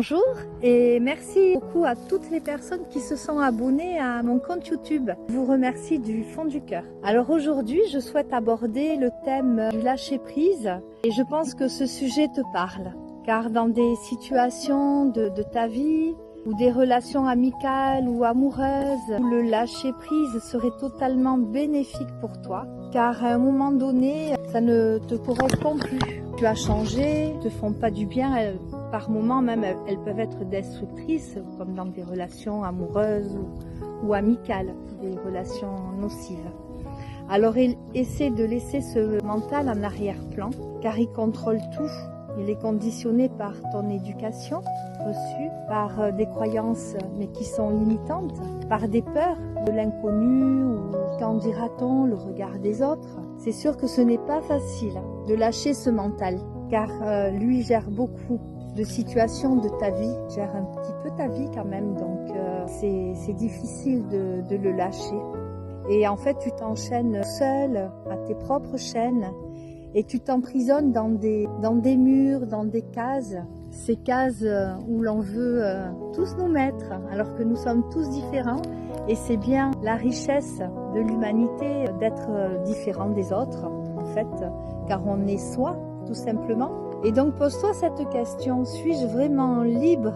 Bonjour et merci beaucoup à toutes les personnes qui se sont abonnées à mon compte YouTube. Je vous remercie du fond du cœur. Alors aujourd'hui, je souhaite aborder le thème du lâcher prise et je pense que ce sujet te parle. Car dans des situations de ta vie ou des relations amicales ou amoureuses où le lâcher prise serait totalement bénéfique pour toi, car à un moment donné, ça ne te correspond plus. Tu as changé, ne te font pas du bien. Par moments même, elles peuvent être destructrices, comme dans des relations amoureuses ou amicales, des relations nocives. Alors essaie de laisser ce mental en arrière-plan, car il contrôle tout. Il est conditionné par ton éducation reçue, par des croyances mais qui sont limitantes, par des peurs de l'inconnu ou qu'en dira-t-on, le regard des autres. C'est sûr que ce n'est pas facile de lâcher ce mental, car lui gère beaucoup de situations de ta vie, gère un petit peu ta vie quand même, donc c'est difficile de le lâcher. Et en fait, tu t'enchaînes seul à tes propres chaînes et tu t'emprisonnes dans des murs, dans des cases, ces cases où l'on veut tous nous mettre, alors que nous sommes tous différents. Et c'est bien la richesse de l'humanité d'être différent des autres, en fait, car on est soi, tout simplement. Et donc pose-toi cette question, suis-je vraiment libre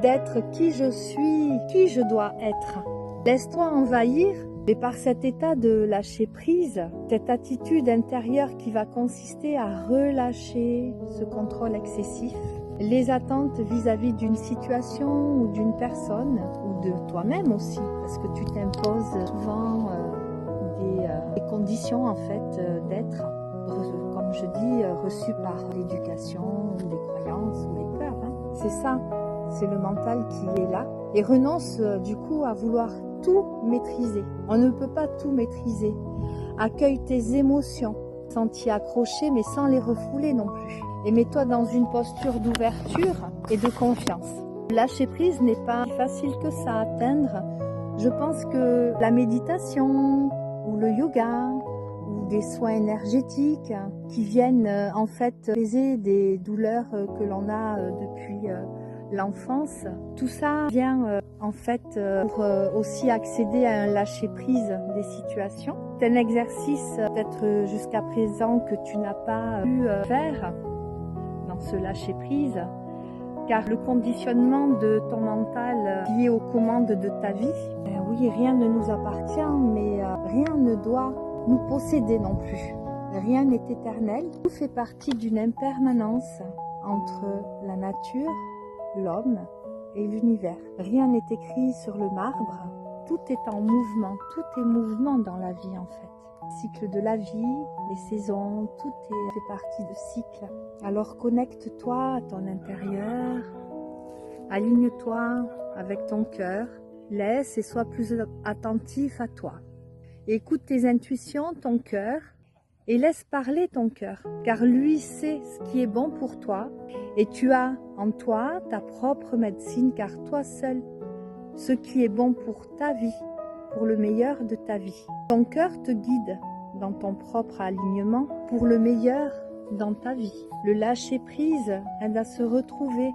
d'être qui je suis, qui je dois être? Laisse-toi envahir, et par cet état de lâcher prise, cette attitude intérieure qui va consister à relâcher ce contrôle excessif, les attentes vis-à-vis d'une situation ou d'une personne, ou de toi-même aussi, parce que tu t'imposes souvent des conditions en fait d'être, comme je dis, reçues par l'éducation, ou les croyances, ou les peurs. C'est ça, c'est le mental qui est là, et renonce du coup à vouloir tout maîtriser. On ne peut pas tout maîtriser. Accueille tes émotions, sans t'y accrocher, mais sans les refouler non plus. Et mets-toi dans une posture d'ouverture et de confiance. Lâcher prise n'est pas facile que ça à atteindre. Je pense que la méditation ou le yoga ou des soins énergétiques qui viennent en fait apaiser des douleurs que l'on a depuis l'enfance, tout ça vient en fait pour aussi accéder à un lâcher prise des situations. C'est un exercice peut-être jusqu'à présent que tu n'as pas pu faire dans ce lâcher prise, car le conditionnement de ton mental lié aux commandes de ta vie, oui, rien ne nous appartient, mais rien ne doit nous posséder non plus. Rien n'est éternel, tout fait partie d'une impermanence entre la nature, l'homme et l'univers. Rien n'est écrit sur le marbre, tout est en mouvement, tout est mouvement dans la vie en fait. Cycle de la vie, les saisons, tout fait partie de cycles. Alors connecte-toi à ton intérieur, aligne-toi avec ton cœur, laisse et sois plus attentif à toi. Écoute tes intuitions, ton cœur, et laisse parler ton cœur, car lui sait ce qui est bon pour toi, et tu as en toi ta propre médecine, car toi seul, ce qui est bon pour ta vie, pour le meilleur de ta vie. Ton cœur te guide dans ton propre alignement pour le meilleur dans ta vie. Le lâcher prise aide à se retrouver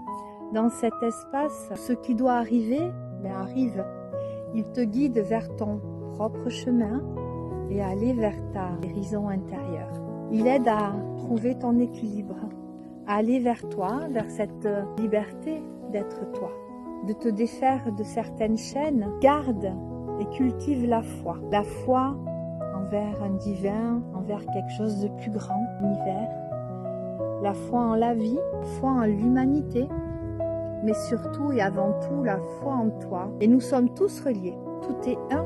dans cet espace. Ce qui doit arriver, arrive. Il te guide vers ton propre chemin et à aller vers ta guérison intérieure. Il aide à trouver ton équilibre, à aller vers toi, vers cette liberté d'être toi, de te défaire de certaines chaînes. Garde et cultive la foi envers un divin, envers quelque chose de plus grand, l'univers, la foi en la vie, la foi en l'humanité, mais surtout et avant tout la foi en toi. Et nous sommes tous reliés, tout est un.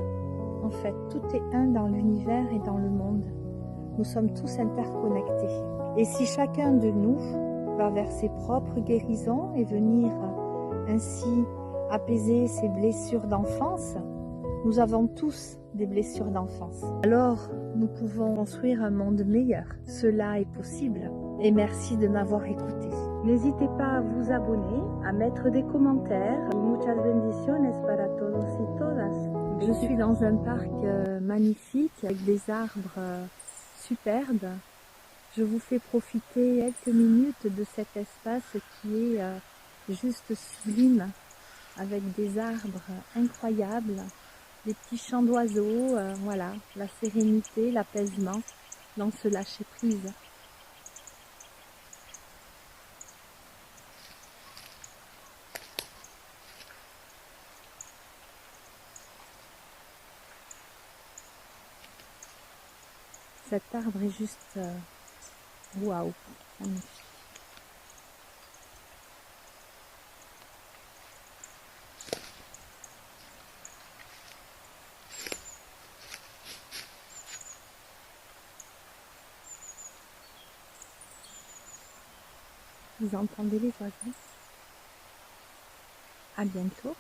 En fait, tout est un dans l'univers et dans le monde. Nous sommes tous interconnectés. Et si chacun de nous va vers ses propres guérisons et venir ainsi apaiser ses blessures d'enfance, nous avons tous des blessures d'enfance. Alors, nous pouvons construire un monde meilleur. Cela est possible. Et merci de m'avoir écouté. N'hésitez pas à vous abonner, à mettre des commentaires. Muchas bendiciones para todos y todas. Je suis dans un parc magnifique avec des arbres superbes. Je vous fais profiter quelques minutes de cet espace qui est juste sublime, avec des arbres incroyables, des petits chants d'oiseaux, voilà, la sérénité, l'apaisement dans ce lâcher prise. Cet arbre est juste waouh, magnifique. Vous entendez les oiseaux? À bientôt.